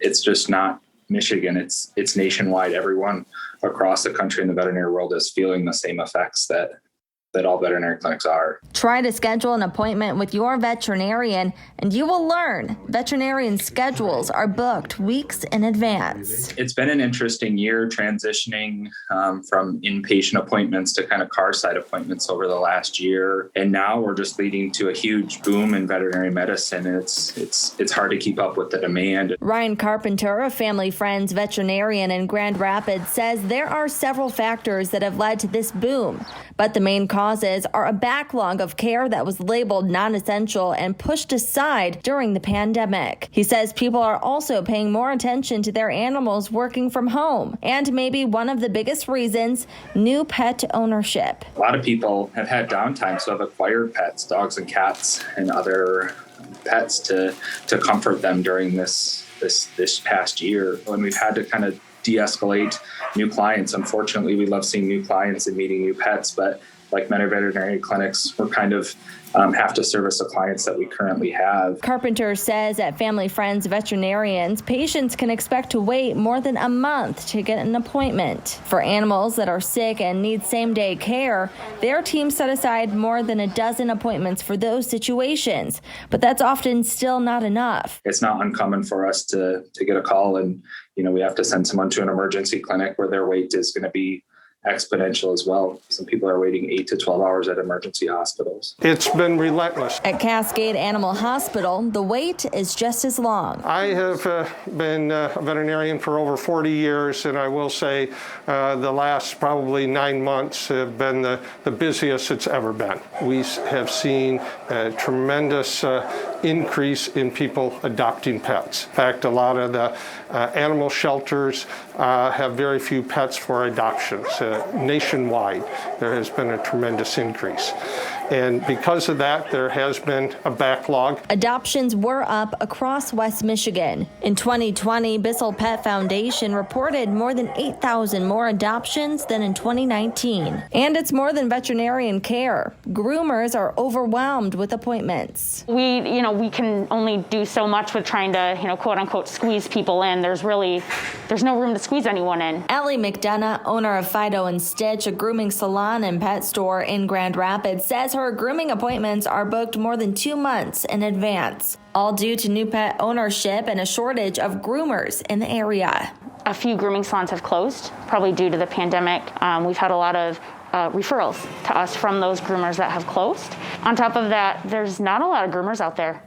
it's just not Michigan. It's nationwide. Everyone across the country in the veterinary world is feeling the same effects that all veterinary clinics are. Try to schedule an appointment with your veterinarian and you will learn veterinarian schedules are booked weeks in advance. It's been an interesting year transitioning from inpatient appointments to kind of car side appointments over the last year. And now we're just leading to a huge boom in veterinary medicine. It's hard to keep up with the demand. Ryan Carpenter, a Family Friends veterinarian in Grand Rapids, says there are several factors that have led to this boom, but the main causes are a backlog of care that was labeled non-essential and pushed aside during the pandemic. He says people are also paying more attention to their animals working from home. And maybe one of the biggest reasons, new pet ownership. A lot of people have had downtime, so have acquired pets, dogs and cats and other pets to comfort them during this past year when we've had to kind of de-escalate new clients. Unfortunately, we love seeing new clients and meeting new pets, but like many veterinary clinics, we're kind of have to service the clients that we currently have. Carpenter says at Family Friends Veterinarians, patients can expect to wait more than a month to get an appointment. For animals that are sick and need same-day care, their team set aside more than a dozen appointments for those situations, but that's often still not enough. It's not uncommon for us to get a call and, we have to send someone to an emergency clinic where their wait is going to be exponential as well. Some people are waiting 8 to 12 hours at emergency hospitals. It's been relentless. At Cascade Animal Hospital, the wait is just as long. I have been a veterinarian for over 40 years, and I will say the last probably 9 months have been the busiest it's ever been. We have seen a tremendous increase in people adopting pets. In fact, a lot of the animal shelters have very few pets for adoptions. Nationwide, there has been a tremendous increase. And because of that, there has been a backlog. Adoptions were up across West Michigan. In 2020, Bissell Pet Foundation reported more than 8,000 more adoptions than in 2019. And it's more than veterinarian care. Groomers are overwhelmed with appointments. We can only do so much with trying to, quote unquote, squeeze people in. There's no room to squeeze anyone in. Allie McDonough, owner of Fido and Stitch, a grooming salon and pet store in Grand Rapids, says her grooming appointments are booked more than 2 months in advance, all due to new pet ownership and a shortage of groomers in the area. A few grooming salons have closed, probably due to the pandemic. We've had a lot of referrals to us from those groomers that have closed. On top of that, there's not a lot of groomers out there.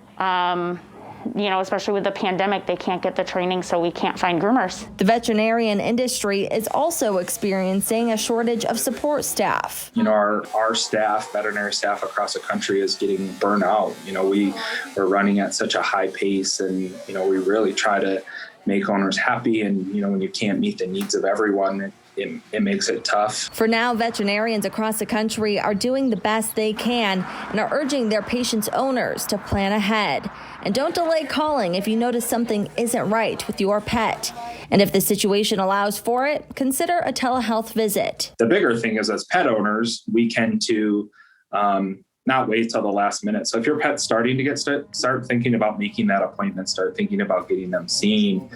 Especially with the pandemic, they can't get the training, so we can't find groomers. The veterinarian industry is also experiencing a shortage of support staff. Our staff, veterinary staff across the country is getting burnt out. We're running at such a high pace and, we really try to make owners happy. And, when you can't meet the needs of everyone, it makes it tough. For now, veterinarians across the country are doing the best they can and are urging their patients' owners to plan ahead. And don't delay calling if you notice something isn't right with your pet. And if the situation allows for it, consider a telehealth visit. The bigger thing is, as pet owners, we tend to not wait till the last minute. So if your pet's starting to start thinking about making that appointment, start thinking about getting them seen.